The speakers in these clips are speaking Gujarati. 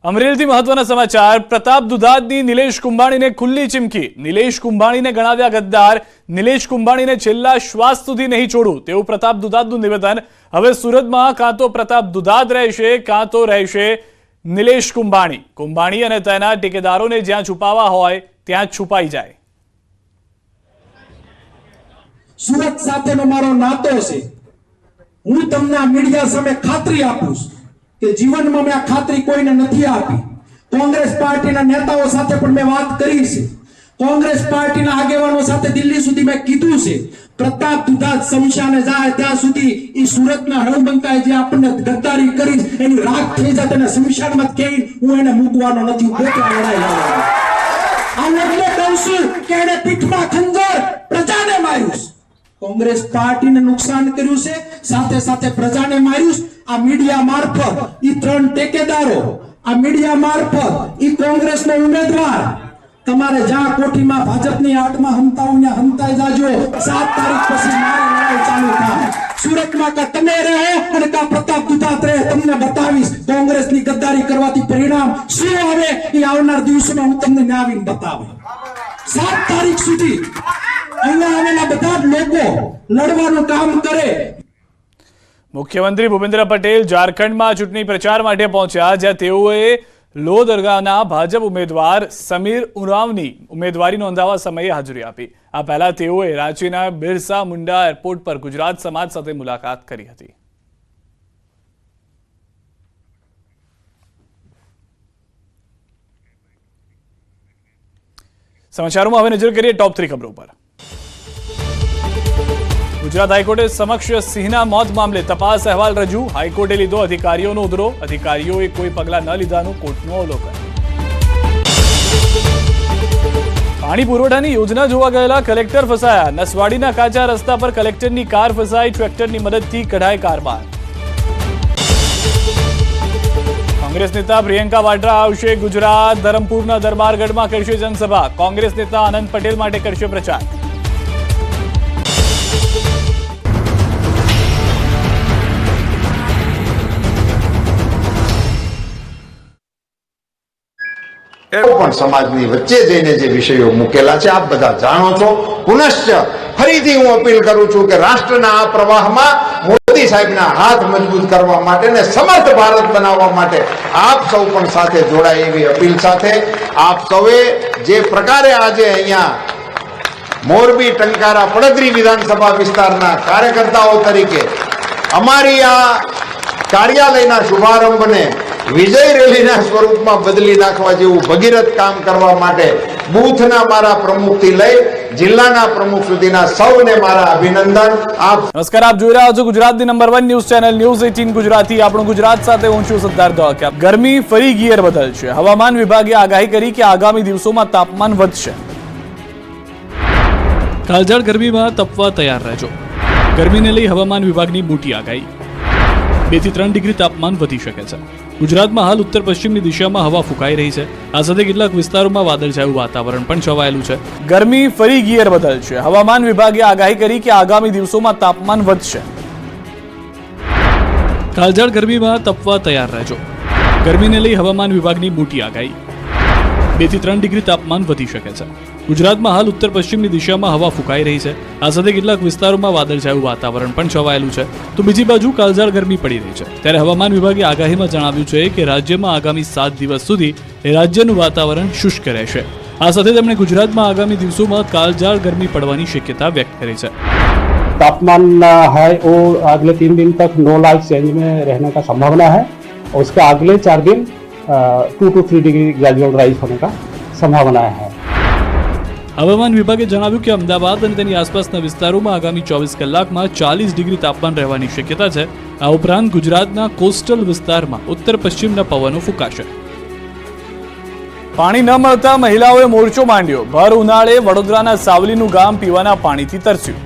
અમરેલીથી મહત્વના સમાચાર। પ્રતાપ દુધાતની નિલેશ કુંભાણીને ખુલ્લી ચીમકી। નિલેશ કુંભાણીને ગણાવ્યા ગદ્દાર। નિલેશ કુંભાણીને છેલ્લા શ્વાસ સુધી નહીં છોડું તેવું પ્રતાપ દુધાતનું નિવેદન। હવે સુરતમાં કાં તો પ્રતાપ દુધાત રહેશે કાં તો રહેશે નિલેશ કુંભાણી। કુંભાણી અને તેના ટેકેદારોને જ્યાં છુપાવા હોય ત્યાં છુપાઈ જાય। સુરત સાથેનો મારો નાતો છે। હું તમને આ મીડિયા સામે ખાતરી આપું છું કે જીવનમાં મેં આ ખાતરી કોઈને નથી આપી। કોંગ્રેસ પાર્ટીના નેતાઓ સાથે પણ મેં વાત કરી છે। કોંગ્રેસ પાર્ટીના આગેવાનો સાથે દિલ્હી સુધી મેં કીધું છે પ્રતાપ દુધાત શમશાને જાય ત્યાં સુધી ઈ સુરતના હળવંકાએ જે આપણને ગદ્દારી કરી એની રાખ થઈ જાય તેને શમશાનમાં કેઈ હું એને મૂકવાનો નથી। હું પોતે લડાઈ લડવાનો। આ એટલે કહું છું કે એને પીઠમાં ખંજર પ્રજાને માર્યું। કોંગ્રેસ પાર્ટીને નુકસાન કર્યું છે સાથે સાથે પ્રજાને માર્યું। આ મીડિયા મારફત ઈ ત્રણ ટેકેદારો આ મીડિયા મારફત ઈ કોંગ્રેસનો ઉમેદવાર તમારે જ્યાં કોઠીમાં ભાજપની આટમાં હંતાઓને હંતાઈ જાજો। 7 તારીખ પછી મારી લડાઈ ચાલુ થાય। સુરતમાં કા તમે રહે અને કા પ્રતાપ દુધાત રહે તમને બતાવીશ કોંગ્રેસની ગદ્દારી કરવાથી પરિણામ શું આવે એ આવનાર દિવસોમાં હું તમને ન્યાવીને બતાવું। 7 તારીખ સુધી અહીંયા આવેલા બધા લોકો લડવાનું કામ કરે। મુખ્યમંત્રી ભૂપેન્દ્ર પટેલ ઝારખંડમાં ચૂંટણી પ્રચાર માટે પહોંચ્યા, જ્યાં તેઓએ લોહદરગાહના ભાજપ ઉમેદવાર સમીર ઉરાવની ઉમેદવારી નોંધાવવા સમયે હાજરી આપી। આ પહેલા તેઓએ રાંચીના બિરસા મુંડા એરપોર્ટ પર ગુજરાત સમાજ સાથે મુલાકાત કરી હતી। સમાચારોમાં હવે નજર કરીએ ટોપ 3 ખબરો પર। गुजरात हाईकोर्टे समक्ष सिंहना मौत मामले तपास अहवाल रजू। हाईकोर्टे लीधो अधिकारीओनो उधरो। अधिकारीओए कोई पगला न लीधानुं कोर्टनुं अवलोकन। पाणी पुरवठानी योजना जोवा गयेला कलेक्टर फसाया। नसवाडीना काचा रस्ता पर कलेक्टरनी कार फसाई। ट्रेक्टरनी मददथी कढाय कार बहार। कांग्रेस नेता प्रियंका वाड्रा आवशे गुजरात। धरमपुरना दरबारगढ़मां करशे जनसभा। कांग्रेस नेता आनंद पटेल माटे करशे प्रचार। समाजनी वच्चे जईने जे विषयो मूकेला छे आप बधा जाणो छो। पुनश्च फरीथी हूँ अपील करूं छूं के राष्ट्रना आ प्रवाहमां मोदी साहेबना हाथ मजबूत करवा माटे ने समर्थ भारत बनाववा माटे आप सौ पण साथे जोड़ाय एवी अपील साथे आप सौए जे प्रकारे आजे अहींया मोरबी टंकारा पड़दरी विधानसभा विस्तारना कार्यकर्ताओ तरीके अमारी आ कार्यालयना शुभारंभने विजय रेलीना स्वरूपमां बदली नाखवा जेवुं भगीरथ काम करवा माटे बूथना मारा प्रमुखथी लई जिल्लाना प्रमुख सुधीना सौने मारा अभिनंदन। आप नमस्कार, आप જોઈ રહ્યા છો ગુજરાતની number 1 news channel news 18 Gujarati. આપણું ગુજરાત સાથે હું છું સિદ્ધાર્થ ધોળકિયા। ગરમી ફરી ગિયર બદલશે। હવામાન વિભાગે આગાહી કરી કે આગામી દિવસોમાં તાપમાન વધશે। કાળઝાળ ગરમીમાં તપવા તૈયાર રહેજો। ગરમીને લઈ હવામાન વિભાગની મોટી આગાહી। 2 થી 3 ડિગ્રી તાપમાન વધી શકે છે। ગુજરાતમાં હાલ ઉત્તર પશ્ચિમની દિશામાં હવા ફૂંકાઈ રહી છે। આ સાથે કેટલાક વિસ્તારોમાં વાદળછાયું વાતાવરણ પણ છવાયેલું છે। ગરમી ફરી ગિયર બદલશે। હવામાન વિભાગે આગાહી કરી કે આગામી દિવસોમાં તાપમાન વધશે। કાળઝાળ ગરમીમાં તપવા તૈયાર રહેજો। ગરમીને લઈ હવામાન વિભાગની મોટી આગાહી। 2 થી 3 ડિગ્રી તાપમાન વધી શકે છે। ગુજરાતમાં હાલ ઉત્તર પશ્ચિમની દિશામાં હવા ફૂંકાઈ રહી છે। આ સાથે કેટલાક વિસ્તારોમાં વાદળછાયું વાતાવરણ પણ છવાયેલું છે। તો બીજી બાજુ કાળઝાળ ગરમી પડી રહી છે, ત્યારે હવામાન વિભાગે આગાહીમાં જણાવ્યું છે કે રાજ્યમાં આગામી 7 દિવસ સુધી રાજ્યનું વાતાવરણ શુષ્ક રહેશે। આ સાથે તેમણે ગુજરાતમાં આગામી દિવસોમાં કાળઝાળ ગરમી પડવાની શક્યતા વ્યક્ત કરી છે। तापमान है वो अगले 3 दिन तक 9 लाख रेंज में रहने का संभावना है और उसके अगले 4 दिन 2 to 3 डिग्री ग्रेजुअल राइज होने का संभावना है। હવામાન વિભાગે જણાવ્યું કે અમદાવાદ અને તેની આસપાસના વિસ્તારોમાં આગામી 24 કલાકમાં 40 ડિગ્રી તાપમાન રહેવાની શક્યતા છે। આ ઉપરાંત ગુજરાતના કોસ્ટલ વિસ્તારમાં ઉત્તર પશ્ચિમના પવનો ફૂંકાશે। પાણી ન મળતા મહિલાઓએ મોરચો માંડ્યો। ભર ઉનાળે વડોદરાના સાવલીનું ગામ પીવાના પાણીથી તરસ્યું।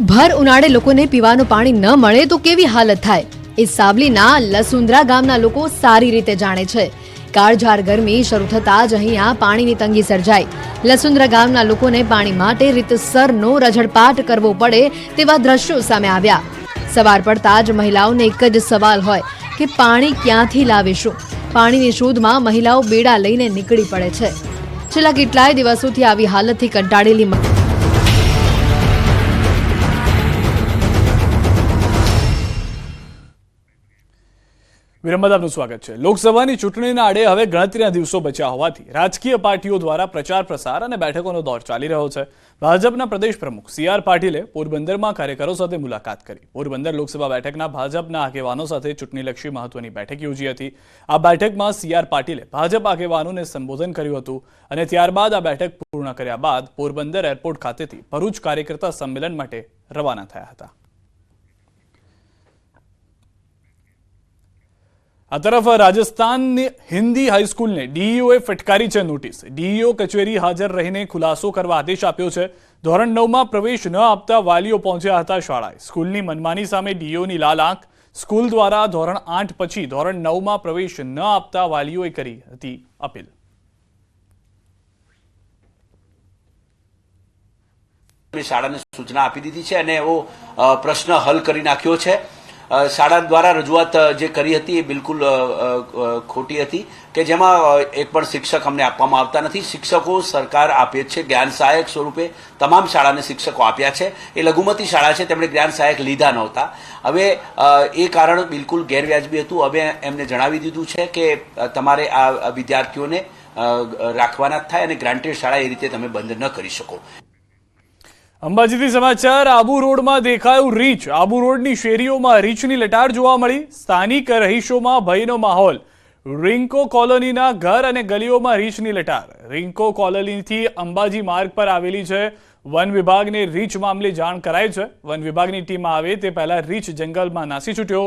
ભર ઉનાળે લોકોને પીવાનું પાણી ન મળે તો કેવી હાલત થાય એ સાવલીના લસુંદરા ગામના લોકો સારી રીતે જાણે છે। કાળઝાળ ગરમી શરૂ થતાં જ અહીંયા પાણીની તંગી સર્જાઈ। લસુંદરા ગામના લોકોને પાણી માટે રીતસરનો રઝળપાટ કરવો પડે તેવા દ્રશ્યો સામે આવ્યા। સવાર પડતા જ મહિલાઓને એક જ સવાલ હોય કે પાણી ક્યાંથી લાવીશું. પાણીની શોધમાં મહિલાઓ બેડા લઈને નીકળી પડે છે. છેલ્લા કેટલાય દિવસોથી આવી હાલતથી કંટાળેલી વિરમદ આપનું સ્વાગત છે. લોકસભાની ચૂંટણીના આડે હવે ગણતરીના દિવસો બચ્યા હોવાથી રાજકીય પાર્ટીઓ દ્વારા પ્રચાર પ્રસાર અને બેઠકોનો દોર ચાલી રહ્યો છે. ભાજપના પ્રદેશ પ્રમુખ CR પાટીલે પોરબંદરમાં કાર્યકરો સાથે મુલાકાત કરી. પોરબંદર લોકસભા બેઠકના ભાજપના આગેવાનો સાથે ચૂંટણીલક્ષી મહત્વની બેઠક યોજી હતી. આ બેઠકમાં CR પાટીલે ભાજપ આગેવાનોને સંબોધન કર્યું હતું અને ત્યારબાદ આ બેઠક પૂર્ણ કર્યા બાદ પોરબંદર એરપોર્ટ ખાતેથી ભરૂચ કાર્યકર્તા સંમેલન માટે રવાના થયા હતા. આ તરફ રાજસ્થાનની હિન્દી હાઈસ્કૂલને DEOએ ફટકારી છે નોટિસ. DEO કચેરી હાજર રહીને ખુલાસો કરવા આદેશ આપ્યો છે. ધોરણ 9માં પ્રવેશ ન આપતા વાલીઓ પહોંચ્યા હતા શાળાએ. સ્કૂલની મનમાની સામે DEOની લાલ આંખ. સ્કૂલ દ્વારા ધોરણ 8 પછી ધોરણ 9માં પ્રવેશ ન આપતા વાલીઓએ કરી હતી અપીલ. શાળાને સૂચના આપી દીધી છે અને એવો પ્રશ્ન હલ કરી નાખ્યો છે. શાળા દ્વારા રજૂઆત જે કરી હતી એ બિલકુલ ખોટી હતી કે જેમાં એક પણ શિક્ષક અમને આપવામાં આવતા નથી. શિક્ષકો સરકાર આપે છે જ્ઞાન સહાયક સ્વરૂપે. તમામ શાળાને શિક્ષકો આપ્યા છે. એ લઘુમતી શાળા છે, તેમણે જ્ઞાન સહાયક લીધા નહોતા. હવે એ કારણ બિલકુલ ગેરવ્યાજબી હતું. હવે એમને જણાવી દીધું છે કે તમારે આ વિદ્યાર્થીઓને રાખવાના જ થાય અને ગ્રાન્ટેડ શાળા એ રીતે તમે બંધ ન કરી શકો. અંબાજીથી સમાચાર. આબુ રોડમાં દેખાયું રીંછ. આબુ રોડની શેરીઓમાં રીંછની લટાર જોવા મળી. સ્થાનિક રહીશોમાં ભયનો માહોલ. રિંકો કોલોનીના ઘર અને ગલીઓમાં રીંછની લટાર. રિંકો કોલોનીથી અંબાજી માર્ગ પર આવેલી છે. વન વિભાગને રીંછ મામલે જાણ કરાઈ છે. વન વિભાગની ટીમ આવે તે પહેલા રીંછ જંગલમાં નાસી છૂટ્યો.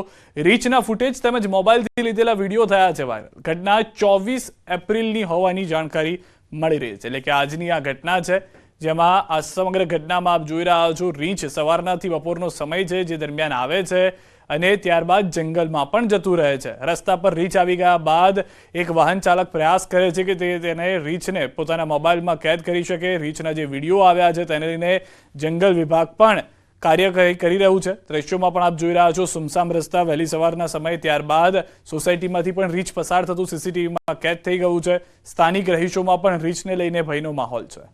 રીંછના ફૂટેજ તેમજ મોબાઈલથી લીધેલા વિડીયો થયા છે વાયરલ. ઘટના 24 એપ્રિલની હોવાની જાણકારી મળી રહી છે, એટલે કે આજની આ ઘટના છે, જેમાં આ સમગ્ર ઘટનામાં આપ જોઈ રહ્યા છો રીંછ સવારનાથી બપોરનો સમય છે જે દરમિયાન આવે છે અને ત્યારબાદ જંગલમાં પણ જતું રહે છે. રસ્તા પર રીંછ આવી ગયા બાદ એક વાહન ચાલક પ્રયાસ કરે છે કે તેને રીંછને પોતાના મોબાઈલમાં કેદ કરી શકે. રીંછના જે વિડીયો આવ્યા છે તેને લઈને જંગલ વિભાગ પણ કાર્ય કરી રહ્યું છે. દ્રશ્યોમાં પણ આપ જોઈ રહ્યા છો સુમસામ રસ્તા વહેલી સવારના સમયે. ત્યારબાદ સોસાયટીમાંથી પણ રીંછ પસાર થતું CCTVમાં કેદ થઈ ગયું છે. સ્થાનિક રહીશોમાં પણ રીંછને લઈને ભયનો માહોલ છે.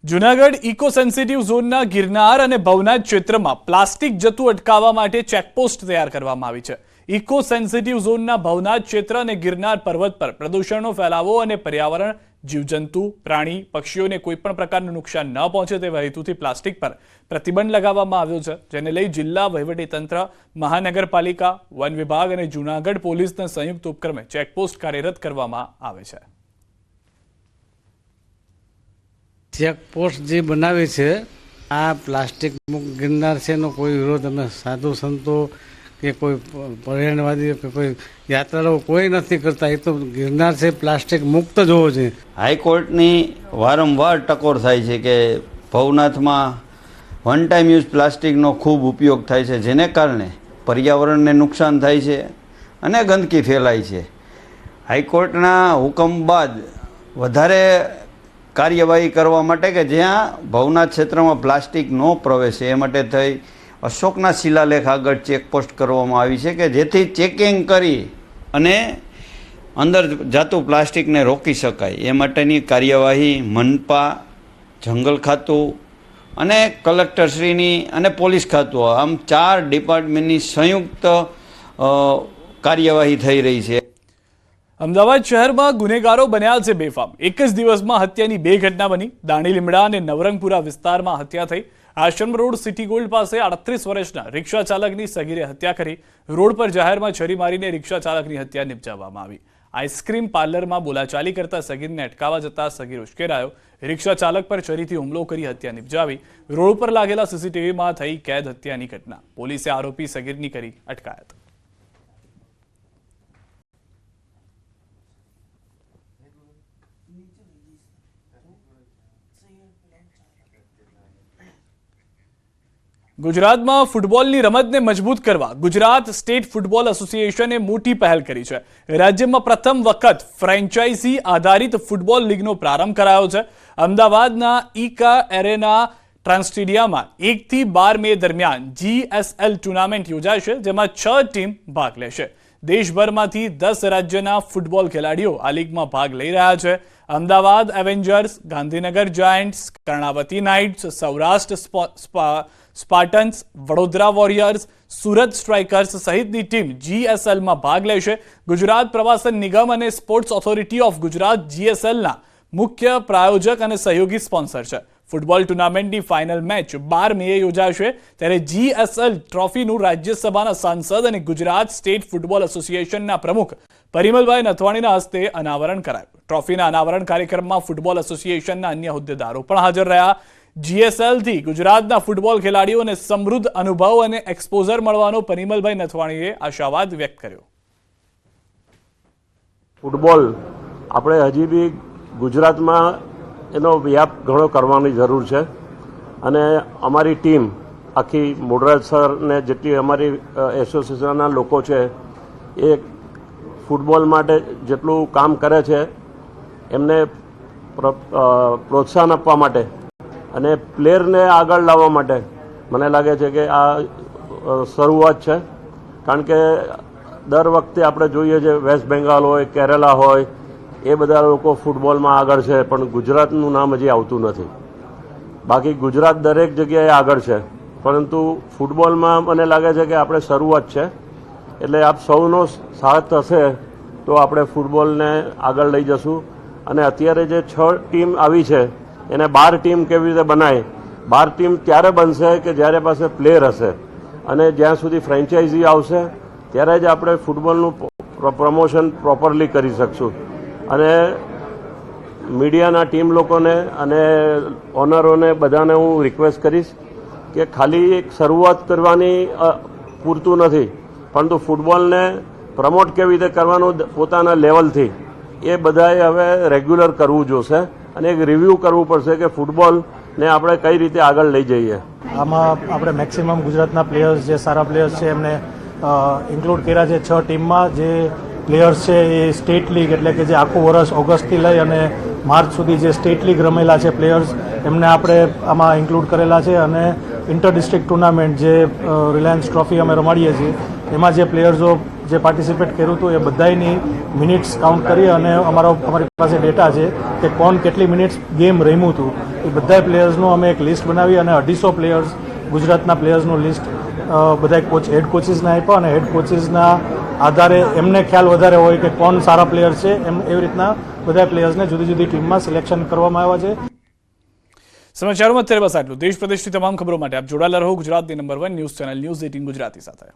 જૂનાગઢ ઇકો સેન્સિટિવ ઝોનના ગિરનાર અને ભવનાથ ક્ષેત્રમાં પ્લાસ્ટિક જતું અટકાવવા માટે ચેકપોસ્ટ તૈયાર કરવામાં આવી છે. ઇકો સેન્સિટિવ ઝોનના ભવનાથ ક્ષેત્ર અને ગિરનાર પર્વત પર પ્રદૂષણનો ફેલાવો અને પર્યાવરણ, જીવજંતુ, પ્રાણી, પક્ષીઓને કોઈપણ પ્રકારનું નુકસાન ન પહોંચે તેવા હેતુથી પ્લાસ્ટિક પર પ્રતિબંધ લગાવવામાં આવ્યો છે, જેને લઈ જિલ્લા વહીવટીતંત્ર, મહાનગરપાલિકા, વન વિભાગ અને જૂનાગઢ પોલીસના સંયુક્ત ઉપક્રમે ચેકપોસ્ટ કાર્યરત કરવામાં આવે છે. ચેકપોસ્ટ જે બનાવી છે આ પ્લાસ્ટિક મુક્ત ગિરનાર છે એનો કોઈ વિરોધ અમે સાધુ સંતો કે કોઈ પર્યાવરણવાદી કે કોઈ યાત્રાળુઓ કોઈ નથી કરતા. એ તો ગિરનાર છે પ્લાસ્ટિક મુક્ત જ હોવો જોઈએ. હાઈકોર્ટની વારંવાર ટકોર થાય છે કે ભવનાથમાં વન ટાઈમ યુઝ પ્લાસ્ટિકનો ખૂબ ઉપયોગ થાય છે, જેને કારણે પર્યાવરણને નુકસાન થાય છે અને ગંદકી ફેલાય છે. હાઈકોર્ટના હુકમ બાદ વધારે કાર્યવાહી કરવા માટે કે જ્યાં ભવનાથ ક્ષેત્રમાં પ્લાસ્ટિક ન પ્રવેશે એ માટે થઈ અશોકના શિલાલેખ આગળ ચેકપોસ્ટ કરવામાં આવી છે કે જેથી ચેકિંગ કરી અને અંદર જાતું પ્લાસ્ટિકને રોકી શકાય. એ માટેની કાર્યવાહી મનપા, જંગલ ખાતું અને કલેક્ટરશ્રીની અને પોલીસ ખાતું, આમ 4 ડિપાર્ટમેન્ટની સંયુક્ત કાર્યવાહી થઈ રહી છે. અમદાવાદ શહેરમાં ગુનેગારો બન્યા છે બેફામ. એક જ દિવસમાં હત્યાની 2 ઘટના બની. દાણી લીમડા અને નવરંગપુરા વિસ્તારમાં હત્યા થઈ. આશ્રમ રોડ સિટી ગોલ્ડ પાસે 38 વર્ષના રિક્ષા ચાલકની સગીરે હત્યા કરી. રોડ પર જાહેરમાં છરી મારીને રિક્ષા ચાલકની હત્યા નિપજાવવામાં આવી. આઈસ્ક્રીમ પાર્લરમાં બોલાચાલી કરતા સગીરને અટકાવવા જતા સગીર ઉશ્કેરાયો. રિક્ષા ચાલક પર છરીથી હુમલો કરી હત્યા નિપજાવી. રોડ પર લાગેલા CCTVમાં થઈ કેદ હત્યાની ઘટના. પોલીસે આરોપી સગીરની કરી અટકાયત. ગુજરાતમાં ફૂટબોલની રમતને મજબૂત કરવા ગુજરાત સ્ટેટ ફૂટબોલ એસોસિએશને મોટી પહેલ કરી છે. રાજ્યમાં પ્રથમ વખત ફ્રેન્ચાઇઝી આધારિત ફૂટબોલ લીગનો પ્રારંભ કરાયો છે. અમદાવાદના ઈકા એરેના ટ્રાન્સ સ્ટેડિયમમાં 1 થી 12 મે દરમિયાન GSL ટુર્નામેન્ટ યોજાશે, જેમાં 6 ટીમ ભાગ લેશે. દેશભરમાંથી 10 રાજ્યના ફૂટબોલ ખેલાડીઓ આ લીગમાં ભાગ લઈ રહ્યા છે. Ahmedabad Avengers, Gandhinagar Giants, Karnavati Knights, Saurashtra Spartans, Vadodara Warriors, Surat Strikers સહિતની ટીમ GSLમાં ભાગ લેશે. ગુજરાત પ્રવાસન નિગમ અને સ્પોર્ટ્સ ઓથોરિટી ઓફ ગુજરાત GSLના મુખ્ય પ્રાયોજક અને સહયોગી સ્પોન્સર છે. ફૂટબોલ ટુર્નામેન્ટની ફાઇનલ મેચ 12 મે યોજાશે, ત્યારે GSL ટ્રોફીનું રાજ્યસભાના સાંસદ અને ગુજરાત સ્ટેટ ફૂટબોલ એસોસિએશનના પ્રમુખ પરિમલભાઈ નથવાણીના હસ્તે અનાવરણ કરાયું. ટ્રોફીના અનાવરણ કાર્યક્રમમાં ફૂટબોલ એસોસિએશનના અન્ય હોદ્દેદારો પણ હાજર રહ્યા. GSLથી ગુજરાતના ફૂટબોલ ખેલાડીઓને સમૃદ્ધ અનુભવ અને એક્સપોઝર મળવાનો પરિમલભાઈ નથવાણીએ આશાવાદ વ્યક્ત કર્યો. ફૂટબોલ આપણે હજી બી ગુજરાતમાં એનો વ્યાપ ઘણો કરવાની જરૂર છે અને અમારી ટીમ આખી મોડરાજ સર ને જેટલી અમારી એસોસિએશનના લોકો છે એ ફૂટબોલ માટે જેટલું કામ કરે છે એમને પ્રોત્સાહન આપવા માટે અને પ્લેયરને આગળ લાવવા માટે મને લાગે છે કે આ શરૂઆત છે. કારણ કે દર વખતે આપણે જોઈએ છે વેસ્ટ બેંગાલ હોય, કેરેલા હોય, એ બધા લોકો ફૂટબોલમાં આગળ છે, પણ ગુજરાતનું નામ હજી આવતું નથી. બાકી ગુજરાત દરેક જગ્યાએ આગળ છે, પરંતુ ફૂટબોલમાં મને લાગે છે કે આપણે શરૂઆત છે. એટલે આપ સૌનો સાથ હશે તો આપણે ફૂટબોલને આગળ લઈ જશું. અને અત્યારે જે 6 ટીમ આવી છે એને 12 ટીમ કેવી રીતે બનાય? 12 ટીમ ત્યારે બનશે કે જ્યારે પાસે પ્લેયર હશે, અને જ્યાં સુધી ફ્રેન્ચાઇઝી આવશે ત્યારે જ આપણે ફૂટબોલનું પ્રમોશન પ્રોપરલી કરી શકશું. અને મીડિયાના ટીમ લોકોને અને ઓનરોને બધાને હું રિક્વેસ્ટ કરીશ કે ખાલી એક શરૂઆત કરવાની પૂરતું નથી, પરંતુ ફૂટબોલને પ્રમોટ કેવી રીતે કરવાનું પોતાના લેવલથી એ બધાએ હવે રેગ્યુલર કરવું જોશે અને એક રિવ્યૂ કરવું પડશે કે ફૂટબોલને આપણે કઈ રીતે આગળ લઈ જઈએ. આમાં આપણે મેક્સિમમ ગુજરાતના પ્લેયર્સ જે સારા પ્લેયર્સ છે એમને ઇન્ક્લુડ કર્યા છે 6 ટીમમાં. જે પ્લેયર્સ છે એ સ્ટેટ લીગ એટલે કે જે આખું વર્ષ ઓગસ્ટથી લઈ અને માર્ચ સુધી જે સ્ટેટ લીગ રમેલા છે પ્લેયર્સ એમને આપણે આમાં ઇન્ક્લુડ કરેલા છે. અને ઇન્ટર ડિસ્ટ્રિક્ટ ટુર્નામેન્ટ જે રિલાયન્સ ટ્રોફી અમે રમાડીએ છીએ એમાં જે પ્લેયર્સો જે પાર્ટિસિપેટ કર્યું હતું એ બધાની મિનિટ્સ કાઉન્ટ કરી અને અમારી પાસે ડેટા છે કે કોણ કેટલી મિનિટ્સ ગેમ રમ્યું હતું. એ બધા પ્લેયર્સનું અમે એક લિસ્ટ બનાવી અને 250 પ્લેયર્સ ગુજરાતના પ્લેયર્સનું લિસ્ટ બધા હેડ કોચિસને આપ્યા અને હેડ કોચિસના આધારે એમને ખ્યાલ વધારે હોય કે કોણ સારા પ્લેયર છે, એમ એવી રીતના બધા પ્લેયર્સને જુદી જુદી ટીમમાં સિલેક્શન કરવામાં આવ્યા છે. સમાચારોમાં અત્યારે બસ આટલું. દેશ પ્રદેશની તમામ ખબરો માટે આપ જોડાયેલા રહો ગુજરાતની number 1 news channel news 18 Gujarati સાથે.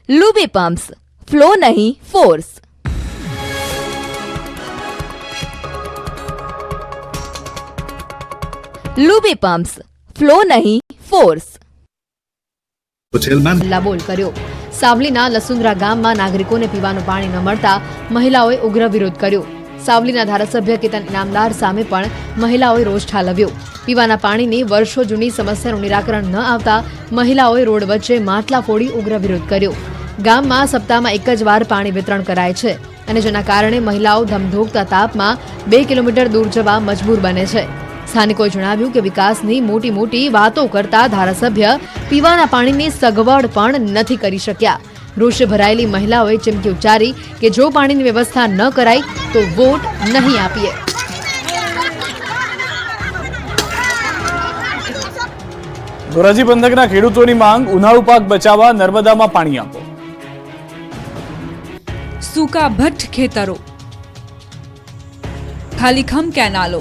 लूबी पम्प्स, फ्लो नहीं फोर्स. लूबी पम्प्स, फ्लो नहीं फोर्स. બોલ કર્યો. સાવલીના લસુંદ્રા ગામમાં નાગરિકોને પીવાનું પાણી ન મળતા મહિલાઓએ ઉગ્ર વિરોધ કર્યો. સાવલીના ધારાસભ્ય કેતન ઇનામદાર સામે પણ મહિલાઓએ રોષ ઠાલવ્યો. પીવાના પાણીની વર્ષો જૂની સમસ્યાનું નિરાકરણ ન આવતા મહિલાઓએ રોડ વચ્ચે માટલા ફોડી ઉગ્ર વિરોધ કર્યો. ગામમાં સપ્તાહમાં એક જ વાર પાણી વિતરણ કરાય છે અને જેના કારણે મહિલાઓ ધમધોકતા તાપમાં 2 કિલોમીટર દૂર જવા મજબૂર બને છે. સ્થાનિકોએ જણાવ્યું કે વિકાસની મોટી મોટી વાતો કરતા ધારાસભ્ય પીવાના પાણીની સગવડ પણ નથી કરી શક્યા. રોષે ભરાયેલી મહિલાઓએ ચીમકી ઉચ્ચારી કે જો પાણીની વ્યવસ્થા ન કરાય તો વોટ નહીં આપીએ. ધોરાજી પંથકના ખેડૂતોની માંગ, ઉનાળુ પાક બચાવવા નર્મદામાં પાણી આપો. સૂકા ભઠ્ઠ ખેતરો, ખાલીખમ કેનાલો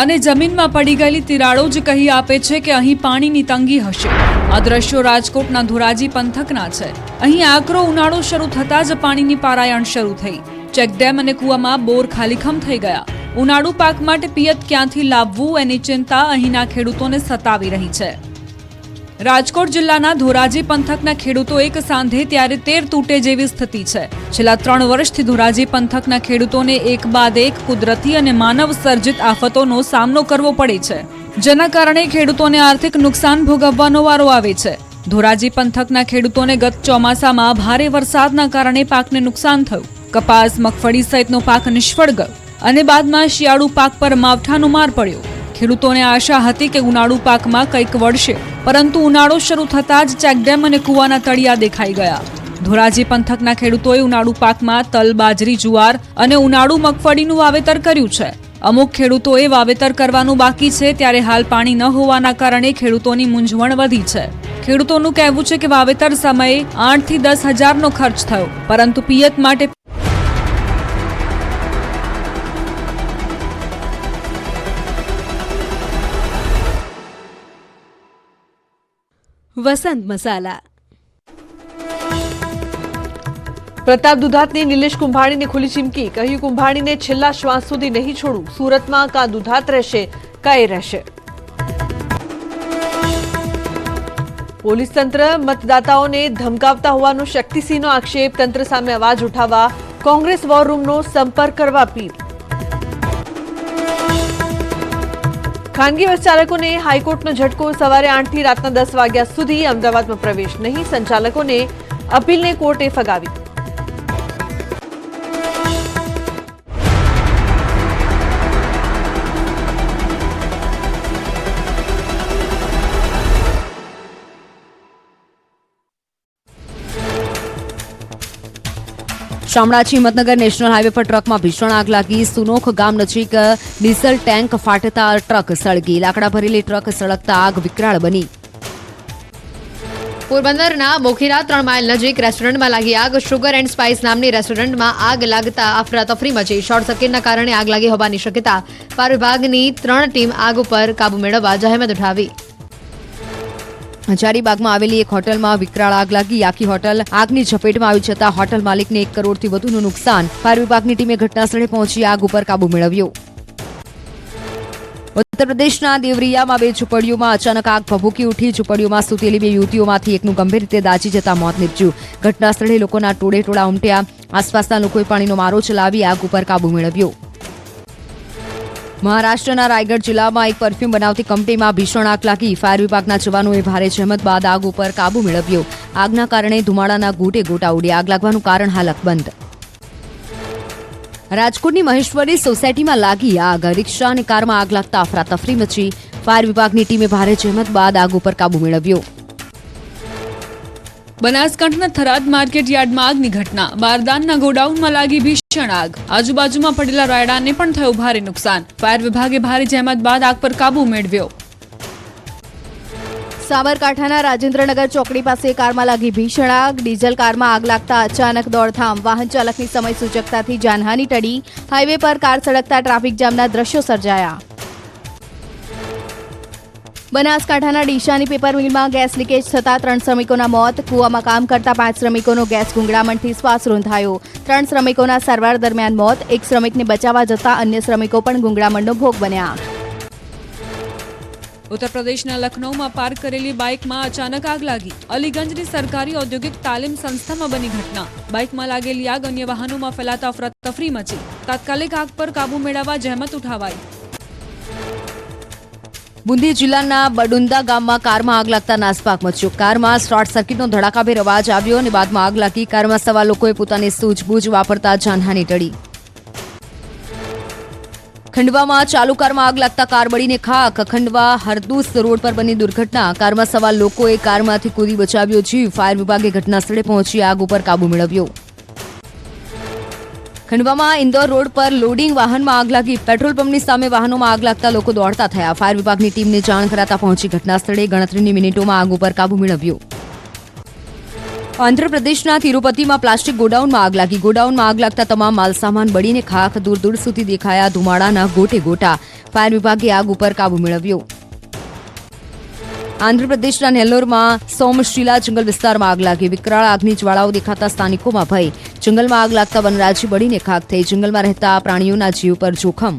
અને જમીનમાં પડી ગયેલી તિરાડો જ કહી આપે છે કે અહીં પાણીની તંગી હશે. આ દ્રશ્યો રાજકોટના ધોરાજી પંથકના છે. અહીં આકરો ઉનાળો શરૂ થતાં જ પાણીની પારાયણ શરૂ થઈ. ચેકડેમ અને કૂવામાં બોર ખાલીખમ થઈ ગયા. ઉનાળુ પાક માટે પિયત ક્યાંથી લાવવું એની ચિંતા અહીંના ખેડૂતોને સતાવી રહી છે. રાજકોટ જિલ્લાના ધોરાજી પંથકના ખેડૂતો એક સાંધે ત્યારે 13 તૂટે જેવી સ્થિતિ છે. છેલ્લા 3 વર્ષથી ધોરાજી પંથકના ખેડૂતોને એક બાદ એક કુદરતી અને માનવ સર્જિત આફતોનો સામનો કરવો પડે છે, જેના કારણે ખેડૂતોને આર્થિક નુકસાન ભોગવવાનો વારો આવે છે. ધોરાજી પંથકના ખેડૂતોને ગત ચોમાસામાં ભારે વરસાદના કારણે પાકને નુકસાન થયું. કપાસ, મગફળી સહિતનો પાક નિષ્ફળ ગયો અને બાદમાં શિયાળુ પાક પર માવઠાનો માર પડ્યો. ખેડૂતોને આશા હતી કે ઉનાળુ પાકમાં કંઈક વળશે, પરંતુ ઉનાળો શરૂ થતાં જ ચેકડેમ અને કૂવાના તળિયા દેખાઈ ગયા. ધોરાજી પંથકના ખેડૂતોએ ઉનાળુ પાકમાં તલ, બાજરી, જુવાર અને ઉનાળુ મગફળીનું વાવેતર કર્યું છે. અમુક ખેડૂતોએ વાવેતર કરવાનું બાકી છે, ત્યારે હાલ પાણી ન હોવાના કારણે ખેડૂતોની મૂંઝવણ વધી છે. ખેડૂતોનું કહેવું છે કે વાવેતર સમયે 8 થી 10 હજારનો ખર્ચ થયો, પરંતુ પિયત માટે વસંત મસાલા. પ્રતાપ દુધાતની નિલેશ કુંભાણીને ખુલ્લી ચીમકી, કહ્યું કુંભાણીને છેલ્લા શ્વાસ સુધી નહીં છોડું. સુરતમાં કાં દુધાત રહેશે કાં એ રહેશે. પોલીસ તંત્ર મતદાતાઓને ધમકાવતા હોવાનો શક્તિસિંહનો આક્ષેપ. તંત્ર સામે અવાજ ઉઠાવવા કોંગ્રેસ વોર રૂમનો સંપર્ક કરવા અપીલ. ખાનગી બસ ચાલકોને હાઈકોર્ટનો ઝટકો. સવારે 8 થી રાતના 10 વાગ્યા સુધી અમદાવાદમાં પ્રવેશ નહીં. સંચાલકોને અપીલને કોર્ટે ફગાવી. શામળાજી હિંમતનગર નેશનલ હાઈવે પર ટ્રકમાં ભીષણ આગ લાગી. સુનોખ ગામ નજીક ડીઝલ ટેન્ક ફાટતા ટ્રક સળગી. લાકડા ભરેલી ટ્રક સળગતા આગ વિકરાળ બની. પોરબંદરના મોખીરા 3 માઇલ નજીક રેસ્ટોરન્ટમાં લાગી આગ. શુગર એન્ડ સ્પાઇસ નામની રેસ્ટોરન્ટમાં આગ લાગતા અફરાતફરી મચી. શોર્ટ સર્કિટના કારણે આગ લાગી હોવાની શક્યતા. ફાયર વિભાગની 3 ટીમ આગ ઉપર કાબુ મેળવવા જહેમત ઉઠાવી. હજારીબાગમાં આવેલી એક હોટલમાં વિકરાળ આગ લાગી. આખી હોટલ આગની ઝપેટમાં આવી જતા હોટલ માલિકને 1 કરોડથી વધુનું નુકસાન. ફાયર વિભાગની ટીમે ઘટનાસ્થળે પહોંચી આગ ઉપર કાબુ મેળવ્યો. ઉત્તર પ્રદેશના દેવરિયામાં 2 ઝૂંપડીઓમાં અચાનક આગ ભભૂકી ઉઠી. ઝૂંપડીઓમાં સૂતેલી 2 યુવતીઓમાંથી એકનું ગંભીર રીતે દાઝી જતા મોત નીપજ્યું. ઘટનાસ્થળે લોકોના ટોળે-ટોળા ઉમટ્યા. આસપાસના લોકોએ પાણીનો મારો ચલાવી આગ ઉપર કાબુ મેળવ્યો. મહારાષ્ટ્રના રાયગઢ જિલ્લામાં એક પરફ્યુમ બનાવતી કંપનીમાં ભીષણ આગ લાગી. ફાયર વિભાગના જવાનોએ ભારે જહેમત બાદ આગ ઉપર કાબુ મેળવ્યો. આગના કારણે ધુમાડાના ગોટે ગોટા ઉડ્યા. આગ લાગવાનું કારણ હાલ અકબંધ. રાજકોટની મહેશ્વરી સોસાયટીમાં લાગી આગ. રિક્ષા અને કારમાં આગ લાગતા અફરાતફરી મચી. ફાયર વિભાગની ટીમે ભારે જહેમત બાદ આગ ઉપર કાબુ મેળવ્યો. બનાસકાંઠાના થરાદ માર્કેટ યાર્ડમાં આગની ઘટના. બારદાનના ગોડાઉનમાં લાગી ભીષણ આગ. આજુબાજુમાં પડેલા રાયડાને પણ થયું ભારે નુકસાન. ફાયર વિભાગે ભારે જહેમત બાદ આગ પર કાબુ મેળવ્યો. સાબરકાંઠાના રાજેન્દ્રનગર ચોકડી પાસે કારમાં લાગી ભીષણ આગ. ડીઝલ કારમાં આગ લાગતા અચાનક દોડધામ. વાહન ચાલકની સમય સૂચકતાથી જાનહાની ટળી. હાઈવે પર કાર સળગતા ટ્રાફિક જામના દ્રશ્યો સર્જાયા. બનાસકાંઠાના ડીસાની પેપર મિલમાં ગેસ લીકેજ થતા 3 શ્રમિકોના મોત. કૂવામાં કામ કરતા 5 શ્રમિકોનો ગેસ ગુંગળામણથી શ્વાસ રૂંધાયો. 3 શ્રમિકોના સારવાર દરમિયાન મોત. 1 શ્રમિકને બચાવવા જતા અન્ય શ્રમિકો પણ ગુંગળામણનો ભોગ બન્યા. ઉત્તર પ્રદેશના લખનૌમાં પાર્ક કરેલી બાઇકમાં અચાનક આગ લાગી. અલીગંજની સરકારી ઔદ્યોગિક તાલીમ સંસ્થામાં બની ઘટના. બાઇકમાં લાગેલી આગ અન્ય વાહનોમાં ફેલાતા અફરાતફરી મચી. તાત્કાલિક આગ પર કાબુ મેળવવા જહેમત ઉઠાવાઈ. બુંદી જિલ્લાના બડુંદા ગામમાં કારમાં આગ લાગતા નાસભાગ મચ્યો. કારમાં શોર્ટ સર્કિટનો ધડાકાભેર અવાજ આવ્યો અને બાદમાં આગ લાગી. કારમાં સવાર લોકોએ પોતાની સૂઝબૂઝ વાપરતા જાનહાની ટળી. ખંડવામાં ચાલુ કારમાં આગ લાગતા કાર બળીને ખાખ. ખંડવા હરદૂસ રોડ પર બની દુર્ઘટના. કારમાં સવાર લોકોએ કારમાંથી કૂદી બચાવ્યો જીવ. ફાયર વિભાગે ઘટનાસ્થળે પહોંચી આગ ઉપર કાબુ મેળવ્યો. ખંડવામાં ઇન્દોર રોડ પર લોડિંગ વાહનમાં આગ લાગી. પેટ્રોલ પંપની સામે વાહનોમાં આગ લાગતા લોકો દોડતા થયા. ફાયર વિભાગની ટીમને જાણ કરાતા પહોંચી ઘટનાસ્થળે ગણતરીની મિનિટોમાં આગ ઉપર કાબુ મેળવ્યો. આંધ્રપ્રદેશના તિરુપતિમાં પ્લાસ્ટિક ગોડાઉનમાં આગ લાગી. ગોડાઉનમાં આગ લાગતા તમામ માલસામાન બળીને ખાખ. દૂર દૂર સુધી દેખાયા ધુમાડાના ગોટે ગોટા. ફાયર વિભાગે આગ ઉપર કાબુ મેળવ્યો. આંધ્રપ્રદેશના નેલ્લોરમાં સોમશીલા જંગલ વિસ્તારમાં આગ લાગી. વિકરાળ આગની જ્વાળાઓ દેખાતા સ્થાનિકોમાં ભય. જંગલમાં આગ લાગતા વનરાજી બળીને ખાખ થઈ. જંગલમાં રહેતા પ્રાણીઓના જીવ પર જોખમ.